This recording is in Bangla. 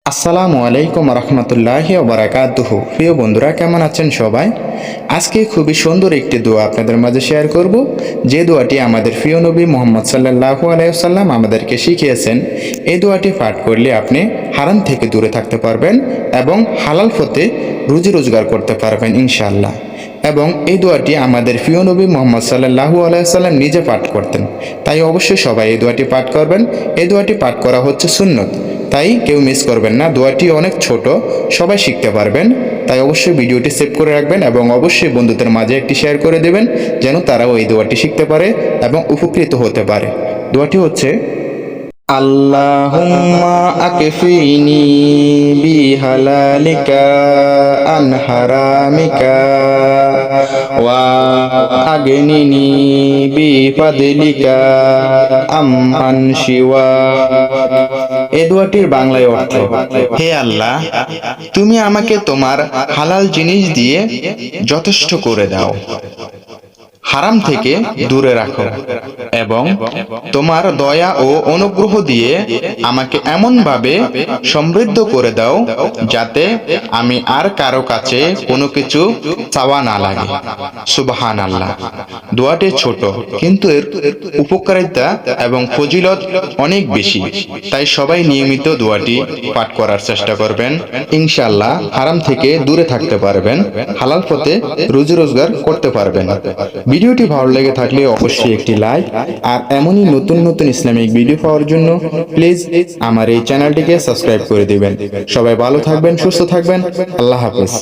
আসসালামু আলাইকুম রহমতুল্লাহি ওয়া বারাকাতুহু। প্রিয় বন্ধুরা, কেমন আছেন সবাই? আজকে খুবই সুন্দর একটি দোয়া আপনাদের মাঝে শেয়ার করব, যে দোয়াটি আমাদের প্রিয় নবী মুহাম্মদ সাল্লাল্লাহু আলাইহি ওয়াসাল্লাম আমাদেরকে শিখিয়েছেন। এই দোয়াটি পাঠ করলে আপনি হারাম থেকে দূরে থাকতে পারবেন এবং হালাল পথে রুজি রোজগার করতে পারবেন ইনশাআল্লাহ। এবং এই দোয়াটি আমাদের প্রিয় নবী মুহাম্মদ সাল্লাল্লাহু আলাইহি ওয়াসাল্লাম নিজে পাঠ করতেন, তাই অবশ্যই সবাই এই দোয়াটি পাঠ করবেন। এই দোয়াটি পাঠ করা হচ্ছে সুন্নত, তাই কেউ মিস করবেন না। দোয়াটি অনেক ছোট, সবাই শিখতে পারবেন, তাই অবশ্যই ভিডিওটি সেভ করে রাখবেন এবং অবশ্যই বন্ধুদের মাঝে একটি শেয়ার করে দেবেন, যেন তারাও এই দোয়াটি শিখতে পারে এবং উপকৃত হতে পারে। দোয়াটি হচ্ছে, আল্লাহুম্মা আকফিনি বিহালালিকা আন হারামিকা ওয়া আগনিনি বিফাদলিকা আম্মান শিওয়া। এই দোয়াটির বাংলায় অর্থ, হে আল্লাহ, তুমি আমাকে তোমার হালাল জিনিস দিয়ে যথেষ্ট করে দাও, হারাম থেকে দূরে রাখো এবং তোমার দয়া ও অনুগ্রহ দিয়ে আমাকে এমনভাবে সমৃদ্ধ করে দাও যাতে আমি আর কারো কাছে কোনো কিছু চাওয়া না লাগে। সুবহানাল্লাহ। দোয়াটি ছোট, কিন্তু এর উপকারিতা এবং ফজিলত অনেক বেশি, তাই সবাই নিয়মিত দোয়াটি পাঠ করার চেষ্টা করবেন। ইনশাআল্লাহ হারাম থেকে দূরে থাকতে পারবেন, হালাল পথে রুজি রোজগার করতে পারবেন। ভিডিওটি ভালো লেগে থাকলে অবশ্যই একটি লাইক, আর এমনই নতুন নতুন ইসলামিক ভিডিও পাওয়ার জন্য প্লিজ আমার এই চ্যানেলটিকে সাবস্ক্রাইব করে দিবেন। সবাই ভালো থাকবেন, সুস্থ থাকবেন। আল্লাহ হাফেজ।